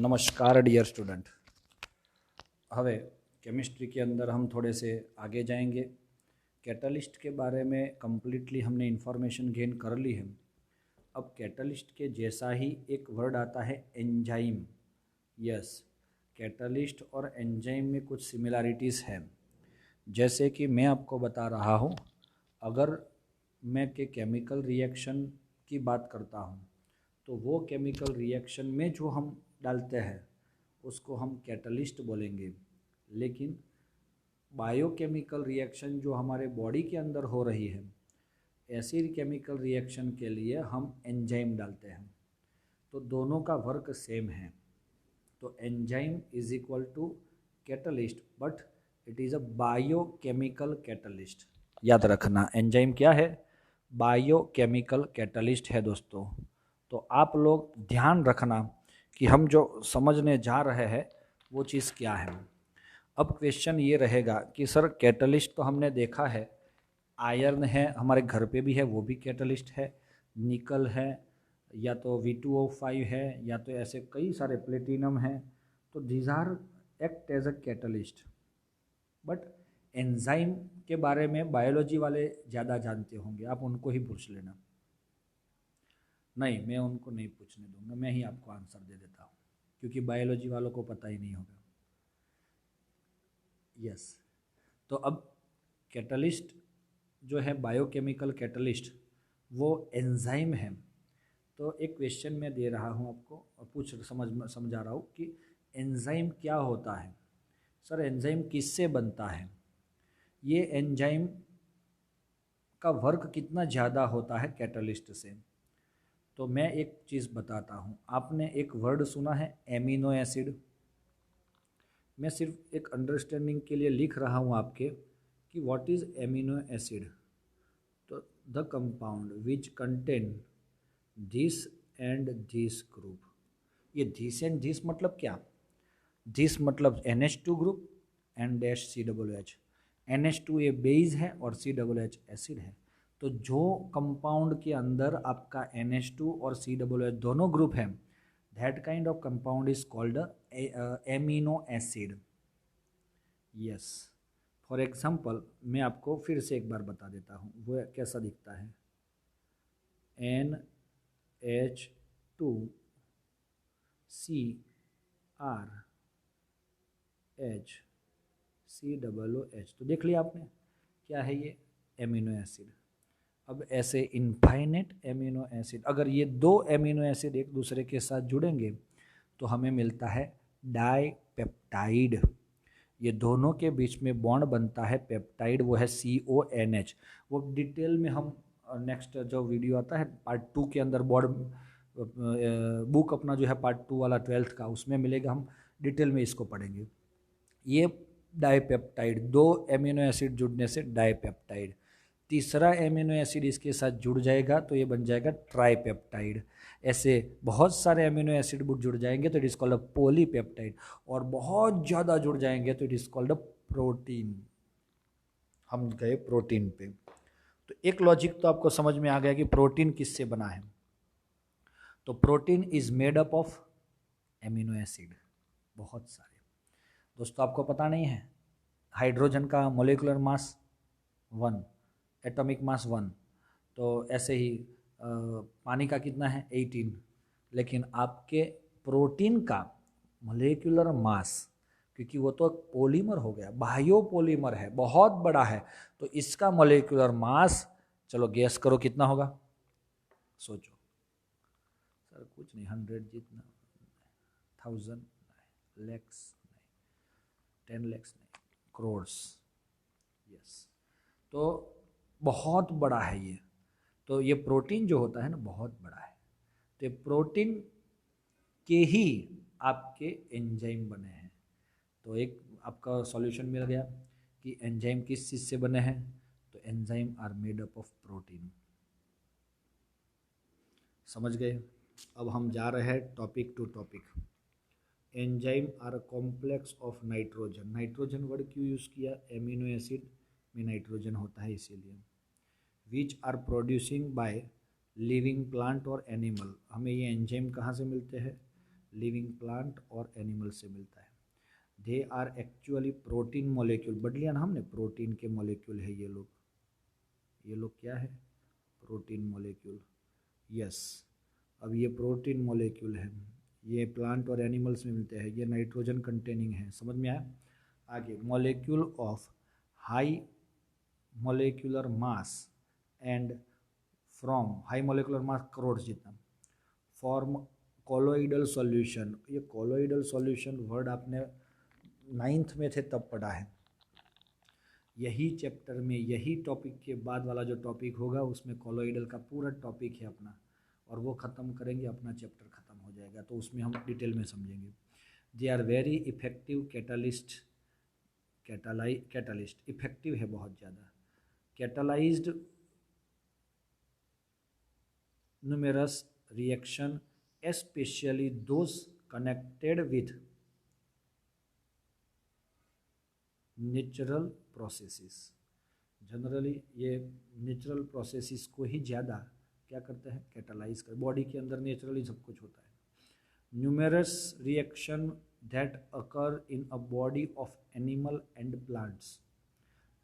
नमस्कार dear student. હવે chemistry के अंदर हम थोड़े से आगे जाएंगे। कैटलिस्ट के बारे में कम्प्लीटली हमने इन्फॉर्मेशन गेन कर ली है। अब कैटलिस्ट के जैसा ही एक वर्ड आता है एंजाइम। यस, कैटलिस्ट और एंजाइम में कुछ सिमिलरिटीज़ हैं। जैसे कि मैं आपको बता रहा हूँ, अगर मैं के केमिकल रिएक्शन की बात करता हूँ तो वो केमिकल रिएक्शन में जो हम डालते हैं उसको हम कैटलिस्ट बोलेंगे। लेकिन बायोकेमिकल रिएक्शन जो हमारे बॉडी के अंदर हो रही है, ऐसी केमिकल रिएक्शन के लिए हम एंजाइम डालते हैं। तो दोनों का वर्क सेम है। तो enzyme is equal to catalyst, but it is a biochemical catalyst. याद रखना, एंजाइम क्या है? बायोकेमिकल कैटलिस्ट है दोस्तों। तो आप लोग ध्यान रखना कि हम जो समझने जा रहे हैं वो चीज़ क्या है। अब क्वेश्चन ये रहेगा कि सर कैटलिस्ट तो हमने देखा है, आयरन है, हमारे घर पे भी है, वो भी कैटलिस्ट है। निकल है, या तो V2O5 है, या तो ऐसे कई सारे प्लेटिनम है। तो these are act as a catalyst. But enzyme के बारे में बायोलॉजी वाले ज़्यादा जानते होंगे, आप उनको ही पूछ लेना। नहीं, मैं उनको नहीं पूछने दूंगा, मैं ही आपको आंसर दे देता हूँ, क्योंकि बायोलॉजी वालों को पता ही नहीं होगा। यस, तो अब कैटलिस्ट जो है, बायोकेमिकल कैटलिस्ट, वो एंजाइम है। तो एक क्वेश्चन मैं दे रहा हूँ आपको और समझा रहा हूँ कि एंजाइम क्या होता है। सर एंजाइम किससे बनता है? ये एंजाइम का वर्क कितना ज़्यादा होता है कैटलिस्ट से? तो मैं एक चीज़ बताता हूँ। आपने एक वर्ड सुना है एमिनो एसिड? मैं सिर्फ एक अंडरस्टैंडिंग के लिए लिख रहा हूँ आपके कि व्हाट इज़ एमिनो एसिड। तो the compound which contain this and this group. ये दिस एंड दिस मतलब क्या? दिस मतलब NH2 group and dash COOH। NH2 ये बेस है और COOH एसिड है। तो जो कंपाउंड के अंदर आपका NH2 और COOH दोनों ग्रुप हैं, that kind of compound is called amino acid. Yes, for example मैं आपको फिर से एक बार बता देता हूँ वो कैसा दिखता है। NH2CrHCOOH। तो देख लिया आपने, क्या है ये? Amino acid. अब ऐसे इनफाइनेट एमिनो एसिड, अगर ये दो एमिनो एसिड एक दूसरे के साथ जुड़ेंगे तो हमें मिलता है डाइपेप्टाइड। ये दोनों के बीच में बॉन्ड बनता है पेप्टाइड, वो है CONH। वो डिटेल में हम नेक्स्ट जो वीडियो आता है पार्ट 2 के अंदर, बोर्ड बुक अपना जो है पार्ट 2 वाला 12th का, उसमें मिलेगा, हम डिटेल में इसको पढ़ेंगे। ये डाइपेप्टाइड, दो एमिनो एसिड जुड़ने से डाइपेप्टाइड। तीसरा एमिनो एसिड इसके साथ जुड़ जाएगा तो ये बन जाएगा ट्राइपेप्टाइड। ऐसे बहुत सारे एमिनो एसिड जुड़ जाएंगे तो it is called a polypeptide, और बहुत ज़्यादा जुड़ जाएंगे तो it is called a protein. हम गए प्रोटीन पे। तो एक लॉजिक तो आपको समझ में आ गया कि प्रोटीन किससे बना है। तो protein is made up of amino acid, बहुत सारे। दोस्तों आपको पता नहीं है, हाइड्रोजन का मोलिकुलर मास 1, एटॉमिक मास 1। तो ऐसे ही पानी का कितना है? 18। लेकिन आपके प्रोटीन का मोलिकुलर मास, क्योंकि वो तो पॉलीमर हो गया, बायोपॉलीमर है, बहुत बड़ा है, तो इसका मोलिकुलर मास, चलो गेस करो कितना होगा? सोचो सर। कुछ नहीं, 100 जितना, 1000 लैक्स नहीं, 10 लैक्स नहीं, करोड्स। यस, तो बहुत बड़ा है ये। तो ये प्रोटीन जो होता है ना, बहुत बड़ा है। तो प्रोटीन के ही आपके एंजाइम बने हैं। तो एक आपका सॉल्यूशन मिल गया कि एंजाइम किस चीज़ से बने हैं। तो enzyme are made up of protein. समझ गए? अब हम जा रहे हैं topic to topic. Enzyme are complex of nitrogen. Nitrogen word क्यों यूज़ किया? एमिनो एसिड में नाइट्रोजन होता है इसीलिए। Which are producing by living plant और एनिमल। हमें ये एंजाइम कहाँ से मिलते हैं? लिविंग प्लांट और एनिमल से मिलता है। They are actually protein molecule, बढ़ लिया ना हमने, प्रोटीन के मॉलिक्यूल है ये लोग क्या है, प्रोटीन मॉलिक्यूल। यस, अब ये प्रोटीन मॉलिक्यूल है, ये प्लांट और एनिमल्स में मिलते हैं, ये नाइट्रोजन कंटेनिंग है। समझ में आया? आगे, molecule of high molecular mass and from high molecular mass crore जितना फॉर्म कोलोइडल सॉल्यूशन। ये कोलोइडल सॉल्यूशन वर्ड आपने 9th में थे तब पढ़ा है। यही चैप्टर में, यही टॉपिक के बाद वाला जो टॉपिक होगा उसमें कोलोइडल का पूरा टॉपिक है अपना, और वो ख़त्म करेंगे अपना चैप्टर ख़त्म हो जाएगा, तो उसमें हम डिटेल में समझेंगे। They are very effective catalyst, catalyst effective है बहुत ज़्यादा। Catalysed numerous reaction, especially those connected with natural processes। Generally ये नेचुरल प्रोसेसेस को ही ज़्यादा क्या करते हैं, कैटालाइज कर। बॉडी के अंदर नेचुरली सब कुछ होता है। Numerous reaction that occur in a body of animal and plants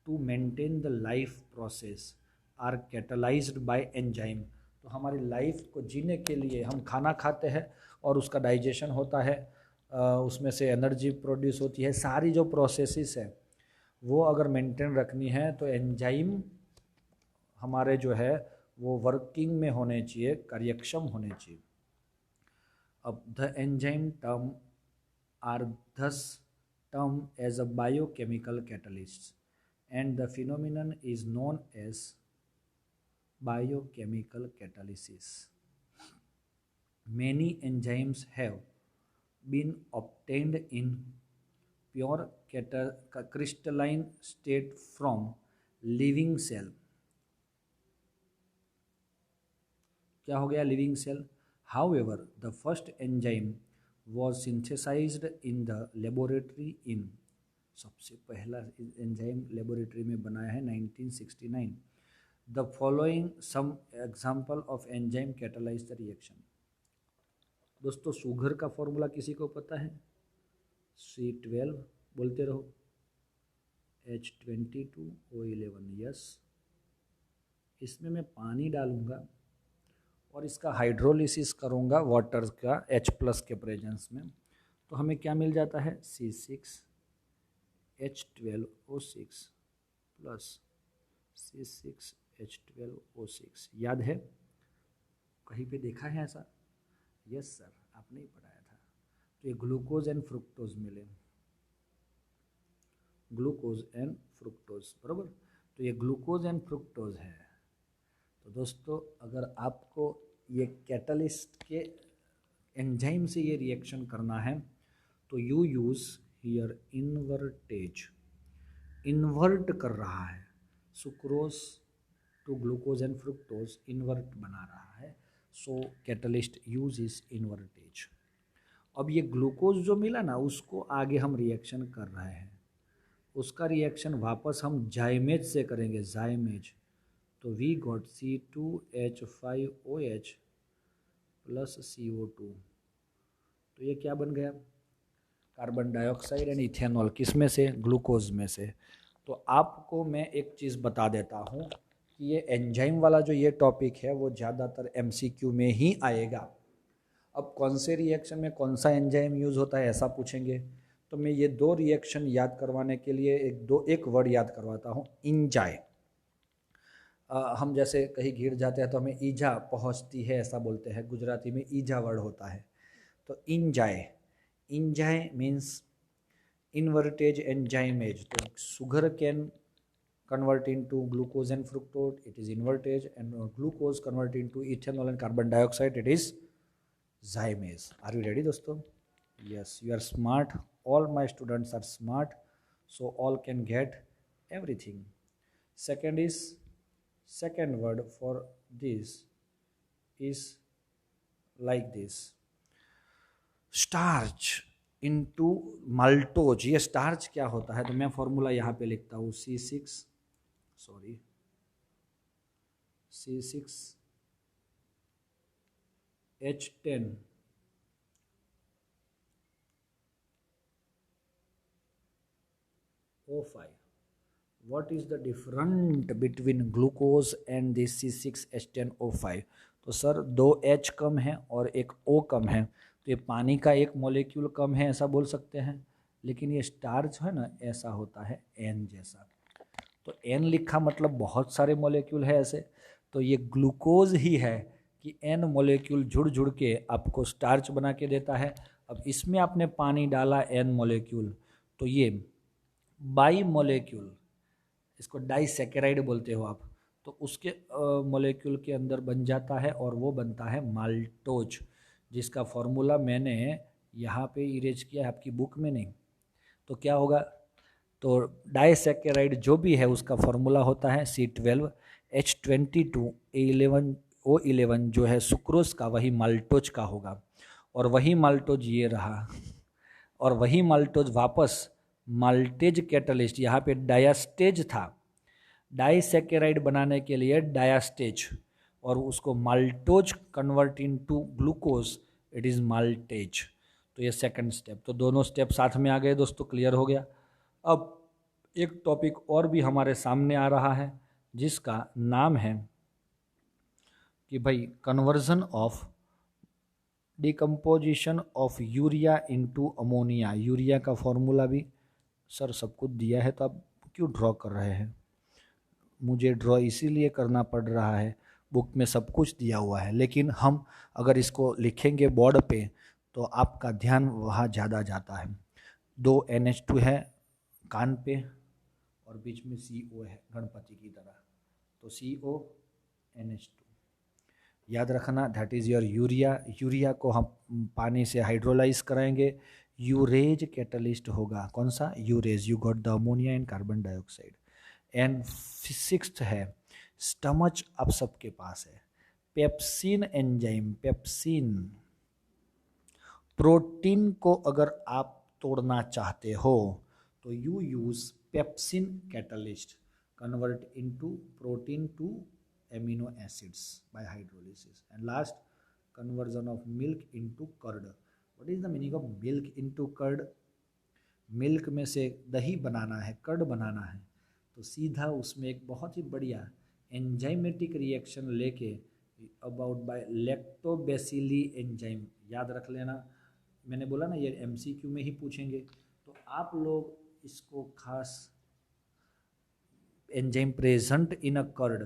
to maintain the life process are catalysed by enzyme. तो हमारी लाइफ को जीने के लिए हम खाना खाते हैं और उसका डाइजेशन होता है, उसमें से एनर्जी प्रोड्यूस होती है। सारी जो प्रोसेसेस है वो अगर मेंटेन रखनी है तो एंजाइम हमारे जो है वो वर्किंग में होने चाहिए, कार्यक्षम होने चाहिए। अब the enzyme term are thus term as a biochemical catalyst and the phenomenon is known as biochemical catalysis. Many enzymes have been obtained in pure crystalline state from living cell। क्या हो गया, living cell. However, the first enzyme was synthesized in the laboratory in, सबसे पहला enzyme laboratory में बनाया है 1969। The following some example of enzyme catalyse the reaction. दोस्तों sugar का फॉर्मूला किसी को पता है? C12 बोलते रहो, H22O11। यस, इसमें मैं पानी डालूंगा और इसका हाइड्रोलिसिस करूंगा वाटर का H+ के प्रेजेंस में, तो हमें क्या मिल जाता है, C6H12O6 प्लस C6H12O6। याद है, कहीं पे देखा है ऐसा? यस सर, आपने ही पढ़ाया था। तो ये ग्लूकोज एंड फ्रुक्टोज मिले, ग्लूकोज एंड फ्रुक्टोज, बराबर। तो ये ग्लूकोज एंड फ्रुक्टोज है। तो दोस्तों अगर आपको ये कैटलिस्ट के एंजाइम से ये रिएक्शन करना है तो you use here invertase. Invert कर रहा है, sucrose to glucose and fructose invert बना रहा है, so catalyst use is invertase. अब ये ग्लूकोज जो मिला ना उसको आगे हम रिएक्शन कर रहे हैं, उसका रिएक्शन वापस हम जाइमेज से करेंगे, जाइमेज। तो we got C2H5OH plus CO2। तो ये क्या बन गया, कार्बन डाइऑक्साइड एंड इथेनॉल। किस में से, ग्लूकोज में से। तो आपको मैं एक चीज़ बता देता हूँ कि ये एंजाइम वाला जो ये टॉपिक है वो ज़्यादातर MCQ में ही आएगा। अब कौन से रिएक्शन में कौन सा एंजाइम यूज़ होता है ऐसा पूछेंगे, तो मैं ये 2 रिएक्शन याद करवाने के लिए एक वर्ड याद करवाता हूँ, इंजाय। हम जैसे कहीं गिर जाते हैं तो हमें ईजा पहुंचती है ऐसा बोलते हैं, गुजराती में ईजा वर्ड होता है। तो इंजाय, इंजाय मीन्स इन्वर्टेज एंजाइमेज। तो sugar cane convert into glucose and fructose, it is invertage, and glucose convert into ethanol and carbon dioxide, it is zymase। Are you ready दोस्तों? Yes, you are smart, all my students are smart, so all can get everything। second word for this is like this, starch into maltose। ये starch क्या होता है, तो मैं formula यहाँ पे लिखता हूँ, C6H10 O5. What is the difference between glucose and this C6H10O5? तो सर 2 H कम है और एक O कम है, तो ये पानी का एक मॉलिक्यूल कम है ऐसा बोल सकते हैं, लेकिन ये स्टार्च है ना ऐसा होता है N जैसा। तो N लिखा मतलब बहुत सारे मॉलिक्यूल है ऐसे, तो ये ग्लूकोज ही है कि N मॉलिक्यूल जुड़ जुड़ के आपको स्टार्च बना के देता है। अब इसमें आपने पानी डाला N मॉलिक्यूल, तो ये बाई मॉलिक्यूल, इसको डाइसैकेराइड बोलते हो आप, तो उसके मॉलिक्यूल के अंदर बन जाता है और वो बनता है माल्टोज, जिसका फॉर्मूला मैंने यहाँ पे इरेज किया है, आपकी बुक में नहीं। तो क्या होगा, तो डाइसैकेराइड जो भी है उसका फॉर्मूला होता है C12H22A11O11, जो है सुक्रोज का, वही माल्टोज का होगा। और वही माल्टोज ये रहा, और वही माल्टोज वापस माल्टेज कैटलिस्ट, यहाँ पे डायास्टेज था, डाइसैकेराइड बनाने के लिए डायास्टेज, और उसको maltose convert into glucose, it is maltase. तो ये सेकंड स्टेप, तो दोनों स्टेप साथ में आ गए दोस्तों, क्लियर हो गया। अब एक टॉपिक और भी हमारे सामने आ रहा है जिसका नाम है कि भाई conversion of decomposition of urea into ammonia. Urea का फॉर्मूला भी सर सब कुछ दिया है, तो आप क्यों ड्रॉ कर रहे हैं? मुझे ड्रॉ इसीलिए करना पड़ रहा है, बुक में सब कुछ दिया हुआ है, लेकिन हम अगर इसको लिखेंगे बोर्ड पे तो आपका ध्यान वहाँ ज़्यादा जाता है। 2 NH2 है कान पे और बीच में CO है गणपति की तरह, तो CONH2 याद रखना, that is your urea. Urea को हम पानी से हाइड्रोलाइज कराएंगे, यूरेज कैटलिस्ट होगा। कौन सा? Urease. You got the ammonia and carbon dioxide. And sixth है स्टमच, आप सबके पास है पेप्सिन एंजाइम। पेप्सिन प्रोटीन को अगर आप तोड़ना चाहते हो तो you use pepsin catalyst, convert into protein to amino acids by hydrolysis. And last, conversion of milk into curd. What is the meaning of milk into curd? Milk में से दही बनाना है, कर्ड बनाना है, तो सीधा उसमें एक बहुत ही बढ़िया एंजाइमेटिक रिएक्शन लेके अबाउट बाय लैक्टोबैसिली एंजाइम, याद रख लेना। मैंने बोला ना ये MCQ में ही पूछेंगे, तो आप लोग इसको खास enzyme present in a curd.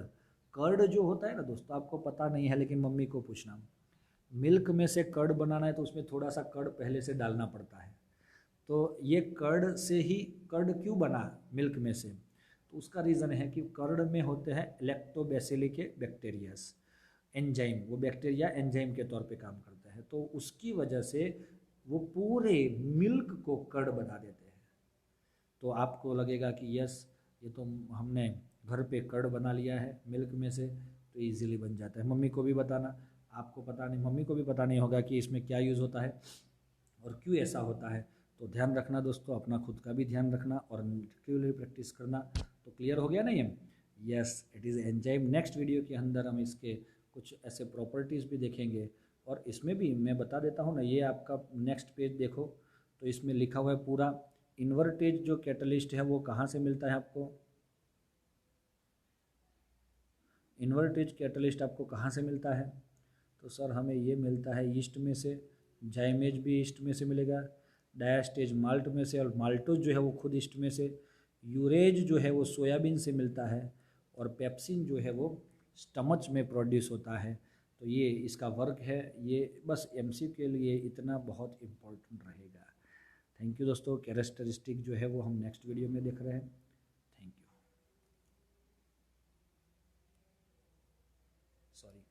Curd जो होता है ना दोस्तों, आपको पता नहीं है लेकिन मम्मी को पूछना, मिल्क में से कर्ड बनाना है तो उसमें थोड़ा सा कर्ड पहले से डालना पड़ता है। तो ये कर्ड से ही, कर्ड क्यों बना मिल्क में से? तो उसका रीज़न है कि कर्ड में होते हैं लैक्टोबैसिली के बैक्टीरियास एंजाइम, वो बैक्टीरिया एंजाइम के तौर पे काम करता है, तो उसकी वजह से वो पूरे मिल्क को कर्ड बना देते हैं। तो आपको लगेगा कि यस, ये तो हमने घर पे कर्ड बना लिया है मिल्क में से, तो इजीली बन जाता है। मम्मी को भी बताना, आपको पता नहीं, मम्मी को भी पता नहीं होगा कि इसमें क्या यूज़ होता है और क्यों ऐसा होता है। तो ध्यान रखना दोस्तों, अपना खुद का भी ध्यान रखना और रेगुलर प्रैक्टिस करना। तो क्लियर हो गया ना ये? Yes, it is enzyme. Next video के अंदर हम इसके कुछ ऐसे प्रॉपर्टीज़ भी देखेंगे, और इसमें भी मैं बता देता हूँ ना, ये आपका नेक्स्ट पेज देखो तो इसमें लिखा हुआ है पूरा इन्वर्टेज जो कैटलिस्ट है वो कहाँ से मिलता है आपको। इन्वर्टेज कैटलिस्ट आपको कहाँ से मिलता है? तो सर हमें ये मिलता है ईस्ट में से, जाइमेज भी ईस्ट में से मिलेगा, डायास्टेज माल्ट में से, और माल्टोज जो है वो खुद ईस्ट में से, यूरेज जो है वो सोयाबीन से मिलता है, और पेप्सिन जो है वो स्टमच में प्रोड्यूस होता है। तो ये इसका वर्क है, ये बस MCQ के लिए इतना बहुत इम्पोर्टेंट रहेगा। थैंक यू दोस्तों। कैरेक्टरिस्टिक जो है वो हम नेक्स्ट वीडियो में देख रहे हैं। Thank you. सॉरी।